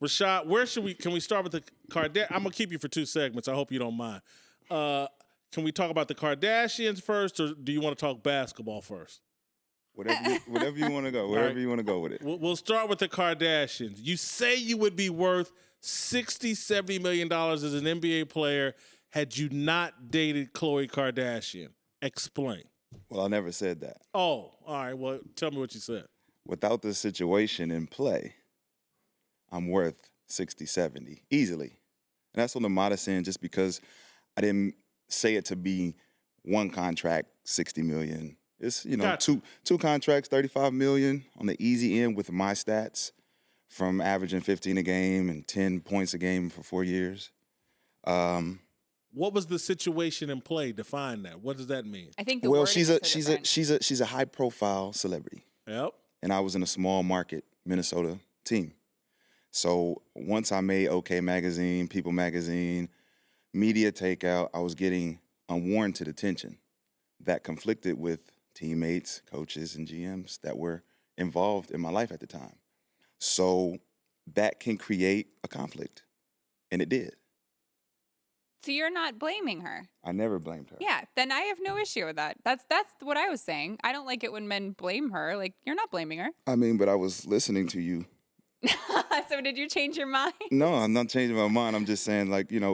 Rashad, can we start with the Kardashians? I'm going to keep you for 2 segments. I hope you don't mind. Can we talk about the Kardashians first, or do you want to talk basketball first? Whatever you want to go. Wherever you want to go with it. We'll start with the Kardashians. You say you would be worth $60, $70 million as an NBA player had you not dated Khloe Kardashian. Explain. Well, I never said that. Oh, all right. Well, tell me what you said. Without the situation in play, I'm worth 60, 70 easily. And that's on the modest end just because I didn't say it to be one contract, 60 million. It's, two contracts, 35 million on the easy end with my stats from averaging 15 a game and 10 points a game for 4 years. What was the situation in play? Define that. What does that mean? I think she's a high profile celebrity. Yep. And I was in a small market Minnesota team. So once I made OK Magazine, People Magazine, media takeout, I was getting unwarranted attention that conflicted with teammates, coaches, and GMs that were involved in my life at the time. So that can create a conflict, and it did. So you're not blaming her? I never blamed her. Yeah, then I have no issue with that. That's what I was saying. I don't like it when men blame her. Like, you're not blaming her. I mean, but I was listening to you. So did you change your mind? No, I'm not changing my mind. I'm just saying,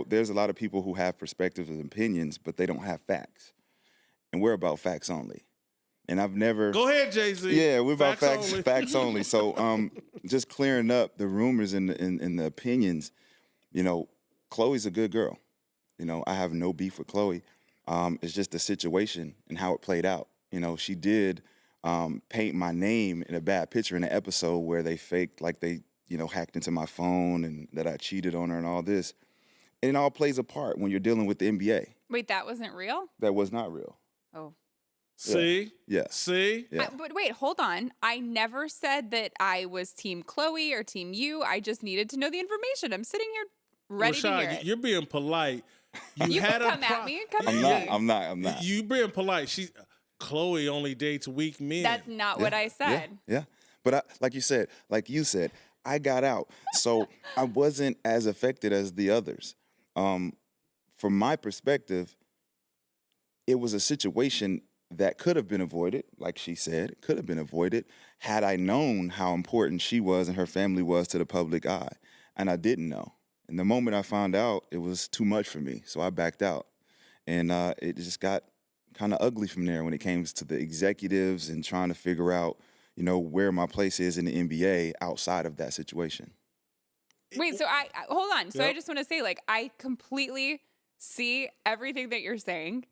there's a lot of people who have perspectives and opinions, but they don't have facts. And we're about facts only. And I've never... Go ahead, Jay-Z. Yeah, we're about facts only. So just clearing up the rumors and the opinions, Khloe's a good girl. I have no beef with Khloe. It's just the situation and how it played out. She did paint my name in a bad picture in an episode where they faked like they, hacked into my phone and that I cheated on her and all this. And it all plays a part when you're dealing with the NBA. Wait, that wasn't real? That was not real. Oh. See? Yeah. See? Yeah. But wait, hold on. I never said that I was team Khloe or team you. I just needed to know the information. I'm sitting here ready to hear it. You're being polite. You can come at me. Come at me. I'm not. You being polite. Khloe only dates weak men. That's not what I said. Yeah. But like you said, I got out. So I wasn't as affected as the others. From my perspective, it was a situation that could have been avoided, like she said. It could have been avoided had I known how important she was and her family was to the public eye. And I didn't know. And the moment I found out, it was too much for me. So I backed out. And it just got kind of ugly from there when it came to the executives and trying to figure out, where my place is in the NBA outside of that situation. Wait, so I hold on. So Yep. I just want to say, I completely see everything that you're saying.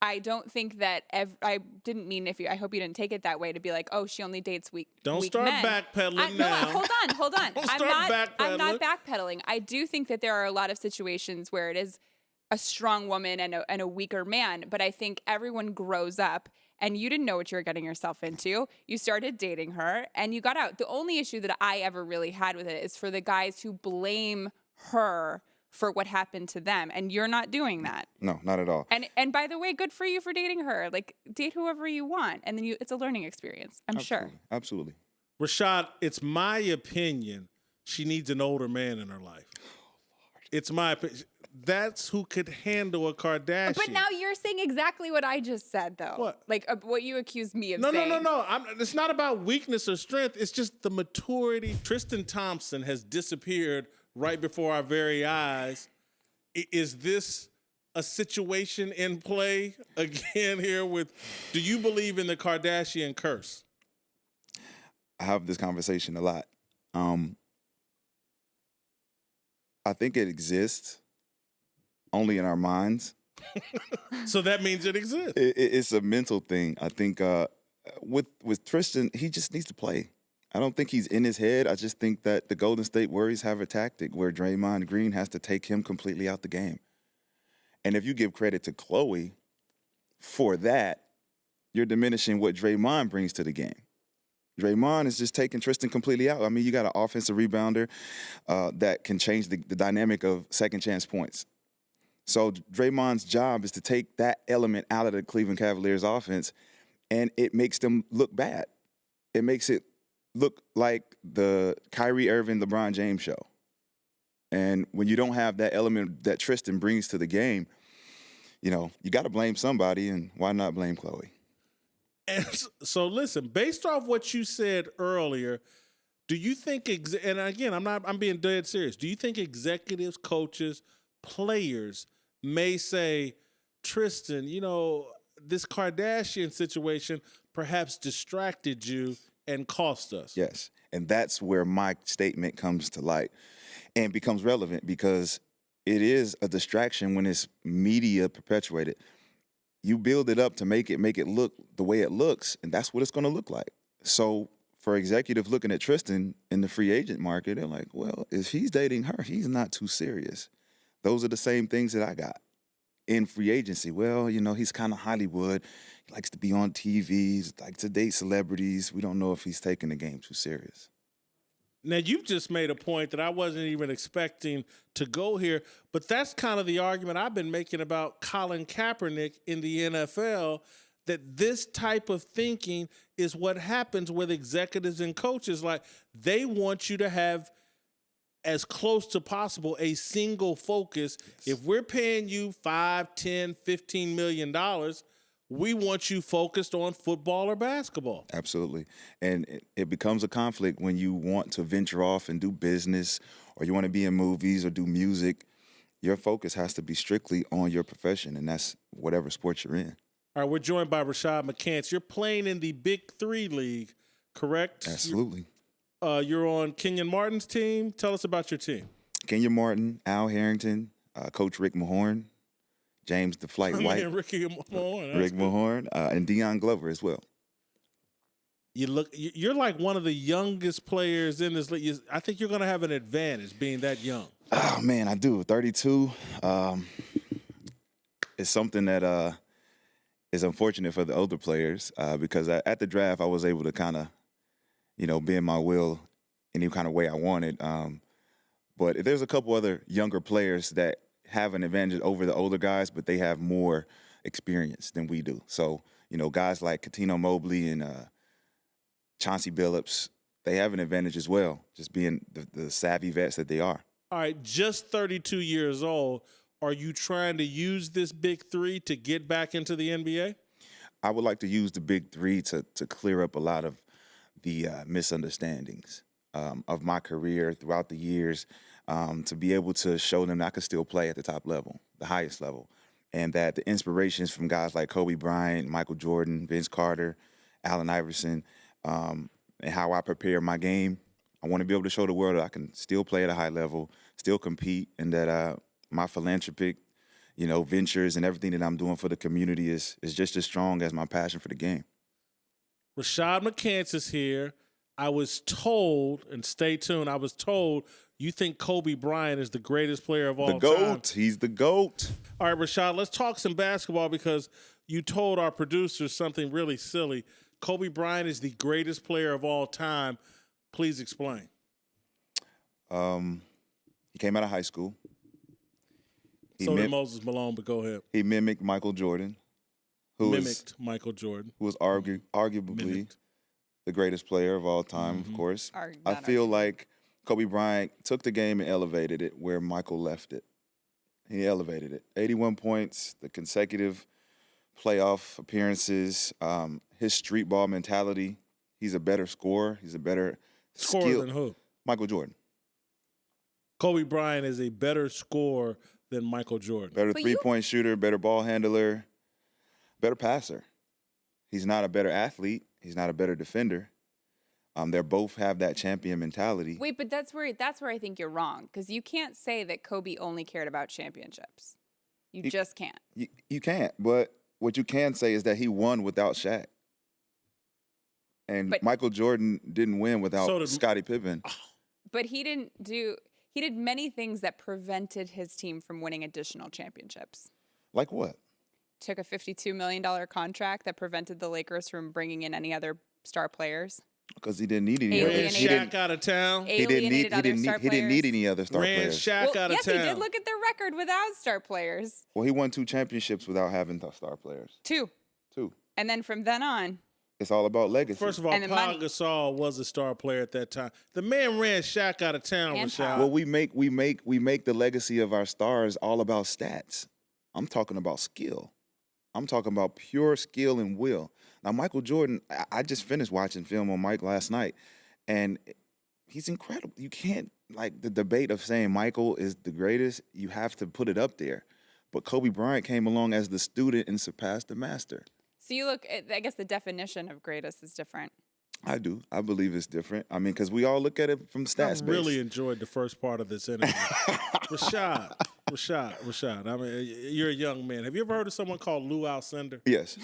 I don't think that I didn't mean I hope you didn't take it that way to be like, oh, she only dates weak Don't weak start men. backpedaling No, now. hold on. Don't I'm start not backpedaling. I do think that there are a lot of situations where it is a strong woman and a weaker man, but I think everyone grows up and you didn't know what you were getting yourself into. You started dating her and you got out. The only issue that I ever really had with it is for the guys who blame her for what happened to them, and you're not doing that. No, not at all. And by the way, good for you for dating her. Date whoever you want, and then it's a learning experience. I'm sure. Absolutely. Rashad, it's my opinion she needs an older man in her life. It's my opinion. That's who could handle a Kardashian. But now you're saying exactly what I just said, though. What? What you accused me of No. saying. It's not about weakness or strength. It's just the maturity. Tristan Thompson has disappeared right before our very eyes. Is this a situation in play again here do you believe in the Kardashian curse? I have this conversation a lot. I think it exists only in our minds. So that means it exists. It's a mental thing. I think with Tristan, he just needs to play. I don't think he's in his head. I just think that the Golden State Warriors have a tactic where Draymond Green has to take him completely out the game. And if you give credit to Khloe for that, you're diminishing what Draymond brings to the game. Draymond is just taking Tristan completely out. I mean, you got an offensive rebounder that can change the dynamic of second chance points. So Draymond's job is to take that element out of the Cleveland Cavaliers offense, and it makes them look bad. It makes it look like the Kyrie Irving, LeBron James show. And when you don't have that element that Tristan brings to the game, you got to blame somebody, and why not blame Chloe? And so listen, based off what you said earlier, do you think, and again, I'm being dead serious. Do you think executives, coaches, players may say, Tristan, this Kardashian situation perhaps distracted you and cost us? Yes. And that's where my statement comes to light and becomes relevant, because it is a distraction when it's media perpetuated. You build it up to make it look the way it looks, and that's what it's going to look like. So for executives looking at Tristan in the free agent market, they're like, well, if he's dating her, he's not too serious. Those are the same things that I got in free agency. Well, he's kind of Hollywood. He likes to be on TV. He likes to date celebrities. We don't know if he's taking the game too serious. Now, you've just made a point that I wasn't even expecting to go here, but that's kind of the argument I've been making about Colin Kaepernick in the NFL, that this type of thinking is what happens with executives and coaches. Like, they want you to have as close to possible a single focus. Yes. If we're paying you $5, $10, $15 million, we want you focused on football or basketball. Absolutely. And it becomes a conflict when you want to venture off and do business, or you want to be in movies or do music. Your focus has to be strictly on your profession, and that's whatever sport you're in. All right, we're joined by Rashad McCants. You're playing in the Big Three League, correct? Absolutely. You're on Kenyon Martin's team. Tell us about your team. Kenyon Martin, Al Harrington, Coach Rick Mahorn, James the Flight White, Rick Mahorn, and Deion Glover as well. You're like one of the youngest players in this league. I think you're going to have an advantage being that young. Oh man, I do. 32. It's something that is unfortunate for the older players because at the draft I was able to kind of, bend my will any kind of way I wanted. But there's a couple other younger players that have an advantage over the older guys, but they have more experience than we do. So, guys like Katino Mobley and Chauncey Billups, they have an advantage as well, just being the savvy vets that they are. All right, just 32 years old. Are you trying to use this Big Three to get back into the NBA? I would like to use the Big Three to clear up a lot of the misunderstandings of my career throughout the years, to be able to show them that I could still play at the top level, the highest level, and that the inspirations from guys like Kobe Bryant, Michael Jordan, Vince Carter, Allen Iverson, and how I prepare my game, I want to be able to show the world that I can still play at a high level, still compete, and that my philanthropic, ventures and everything that I'm doing for the community is just as strong as my passion for the game. Rashad McCants is here. I was told, and stay tuned, I was told you think Kobe Bryant is the greatest player of all time. The GOAT. He's the GOAT. All right, Rashad, let's talk some basketball because you told our producers something really silly. Kobe Bryant is the greatest player of all time. Please explain. He came out of high school. So did Moses Malone, but go ahead. He mimicked Michael Jordan. Michael Jordan. Who was arguably the greatest player of all time, of course. I feel like Kobe Bryant took the game and elevated it where Michael left it. He elevated it. 81 points, the consecutive playoff appearances, his street ball mentality. He's a better scorer. He's a better scorer than who? Michael Jordan. Kobe Bryant is a better scorer than Michael Jordan. Better three-point shooter, better ball handler, better passer. He's not a better athlete. He's not a better defender. They both have that champion mentality. Wait, but that's where I think you're wrong, because you can't say that Kobe only cared about championships. You just can't. You can't. But what you can say is that he won without Shaq. And Michael Jordan didn't win without Scottie Pippen. But he did many things that prevented his team from winning additional championships. Like what? Took a $52 million contract that prevented the Lakers from bringing in any other star players. Because he didn't need any other. Ran Shaq out of town. He didn't need any other star players. Ran Shaq out of town. Yes, he did. Look at their record without star players. Well, he won 2 championships without having star players. 2. And then from then on, It's all about legacy. First of all, And the Paul money. Gasol was a star player at that time. The man ran Shaq out of town, And Rashad. Well, we make the legacy of our stars all about stats. I'm talking about skill. I'm talking about pure skill and will. Now, Michael Jordan, I just finished watching film on Mike last night, and he's incredible. You can't, like, the debate of saying Michael is the greatest, you have to put it up there. But Kobe Bryant came along as the student and surpassed the master. So you look at, I guess the definition of greatest is different. I do. I believe it's different. I mean, because we all look at it from stats. I really enjoyed the first part of this interview. Rashad. I mean, you're a young man. Have you ever heard of someone called Lou Alcindor? Yes,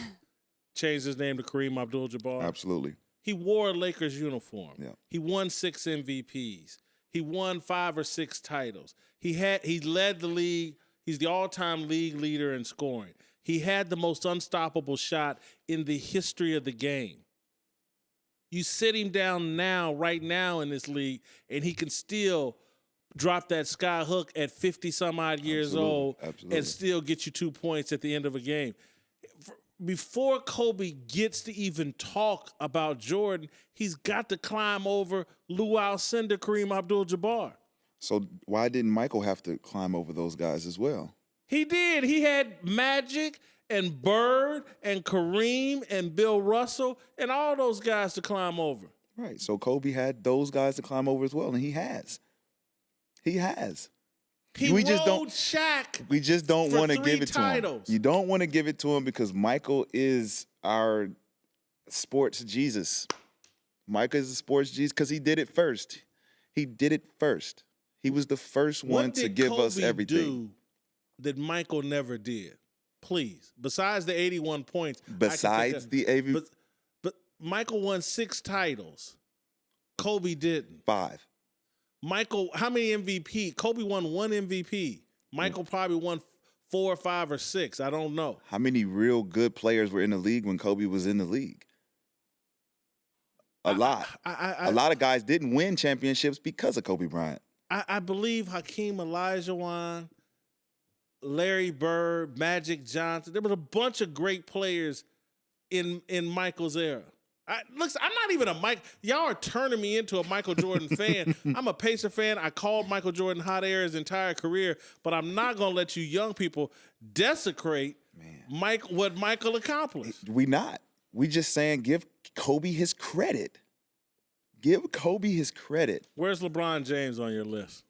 Changed his name to Kareem Abdul-Jabbar. absolutely. He wore a Lakers uniform. Yeah. He won 6 MVPs. He won 5 or 6 titles. He led the league. He's the all-time league leader in scoring. He had the most unstoppable shot in the history of the game. You sit him down right now in this league, and he can still drop that sky hook at 50-some-odd years old and still get you 2 points at the end of a game. Before Kobe gets to even talk about Jordan, he's got to climb over Lou Alcindor, Kareem Abdul-Jabbar. So why didn't Michael have to climb over those guys as well? He did. He had Magic and Bird and Kareem and Bill Russell and all those guys to climb over. Right. So Kobe had those guys to climb over as well, and he has. He rode just don't- Shaq. We just don't For want to 3 give it titles. to him. You don't want to give it to him because Michael is our sports Jesus. Michael is a sports Jesus because he did it first. He did it first. He was the first one to give us everything. What did Kobe do that Michael never did? Please. Besides the 81 points. Besides the AV, But Michael won 6 titles. Kobe didn't. 5. Michael, how many MVP? Kobe won 1 MVP. Michael probably won 4 or 5 or 6. I don't know. How many real good players were in the league when Kobe was in the league? A lot. A lot of guys didn't win championships because of Kobe Bryant. I believe Hakeem Olajuwon, Larry Bird, Magic Johnson. There was a bunch of great players in Michael's era. I'm not even a Mike. Y'all are turning me into a Michael Jordan fan. I'm a Pacer fan. I called Michael Jordan hot air his entire career, but I'm not going to let you young people desecrate what Michael accomplished. We not. We just saying give Kobe his credit. Give Kobe his credit. Where's LeBron James on your list?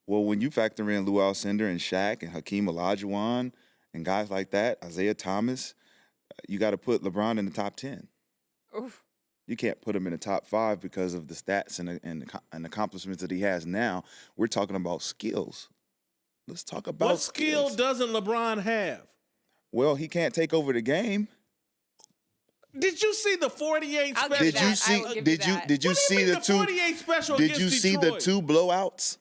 Well, when you factor in Lou Alcindor and Shaq and Hakeem Olajuwon and guys like that, Isaiah Thomas, you got to put LeBron in the top 10. Oof. You can't put him in the top 5 because of the stats and accomplishments that he has now. We're talking about skills. Let's talk about what skill skills. doesn't LeBron have? Well, he can't take over the game. Did you see the 48 I'll special? give Did you that. I see? will give Did you you that. did you What do see you mean the the two? 48 special Did against you see the Detroit? 2 blowouts?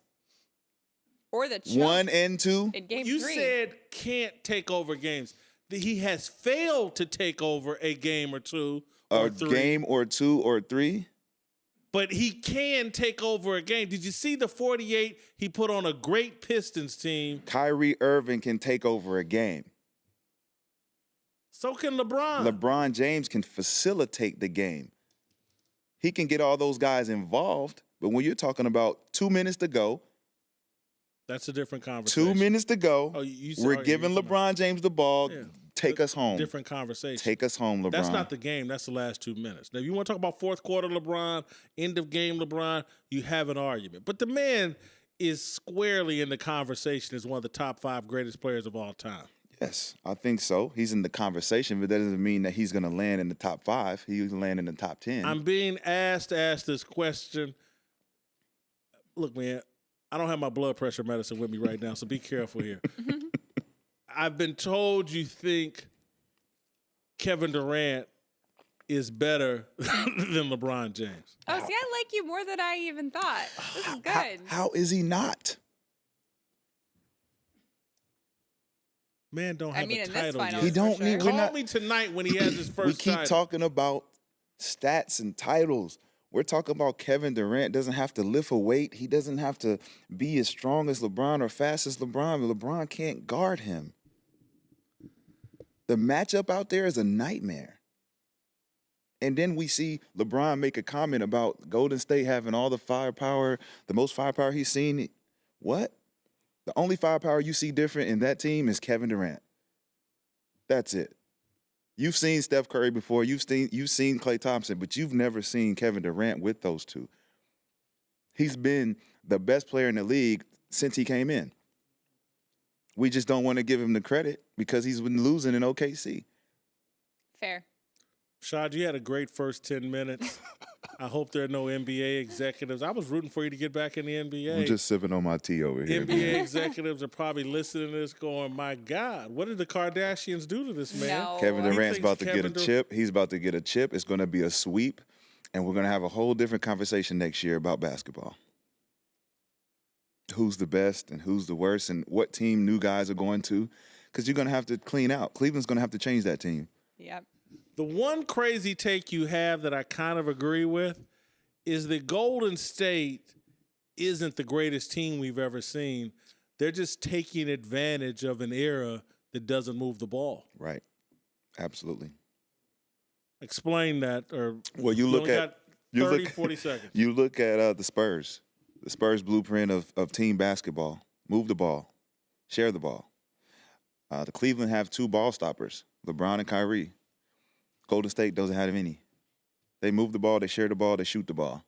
Or the choke 1 and 2. in game You 3. said can't take over games. He has failed to take over a game or 2 or A 3. game or 2 or 3. But he can take over a game. Did you see the 48? He put on a great Pistons team. Kyrie Irving can take over a game. So can LeBron. LeBron James can facilitate the game. He can get all those guys involved. But when you're talking about 2 minutes to go, That's a different conversation. 2 minutes to go, Oh, you we're sorry, giving you're talking LeBron James the ball. Yeah. Take us home. Different conversation. Take us home, LeBron. That's not the game. That's the last 2 minutes. Now, if you want to talk about fourth quarter LeBron, end of game LeBron, you have an argument. But the man is squarely in the conversation as one of the top 5 greatest players of all time. Yes, I think so. He's in the conversation, but that doesn't mean that he's going to land in the top 5. He's going to land in the top 10. I'm being asked to ask this question. Look, man, I don't have my blood pressure medicine with me right now, so be careful here. I've been told you think Kevin Durant is better than LeBron James. Oh, see, I like you more than I even thought. This is good. How is he not? Man don't have I mean, a in this title final, yet. He don't for need- sure. we're Call not- me tonight when he has his first We keep title. talking about stats and titles. We're talking about Kevin Durant doesn't have to lift a weight. He doesn't have to be as strong as LeBron or fast as LeBron. LeBron can't guard him. The matchup out there is a nightmare. And then we see LeBron make a comment about Golden State having all the firepower, the most firepower he's seen. What? The only firepower you see different in that team is Kevin Durant. That's it. You've seen Steph Curry before. You've seen Klay Thompson, but you've never seen Kevin Durant with those two. He's been the best player in the league since he came in. We just don't want to give him the credit because he's been losing in OKC. Fair. Shad, you had a great first 10 minutes. I hope there are no NBA executives. I was rooting for you to get back in the NBA. I'm just sipping on my tea over here. NBA executives are probably listening to this going, my God, what did the Kardashians do to this man? No. Kevin He Durant's about to get a Kevin chip. He's about to get a chip. It's going to be a sweep, and we're going to have a whole different conversation next year about basketball. Who's the best and who's the worst and what team new guys are going to, because you're going to have to clean out. Cleveland's going to have to change that team. Yep. The one crazy take you have that I kind of agree with is that Golden State isn't the greatest team we've ever seen. They're just taking advantage of an era that doesn't move the ball. Right. Absolutely. Explain that. Or Well, you look only at got 30, 40 seconds. You look at the Spurs. The Spurs blueprint of team basketball. Move the ball. Share the ball. The Cleveland have two ball stoppers, LeBron and Kyrie. Golden State doesn't have any. They move the ball, they share the ball, they shoot the ball.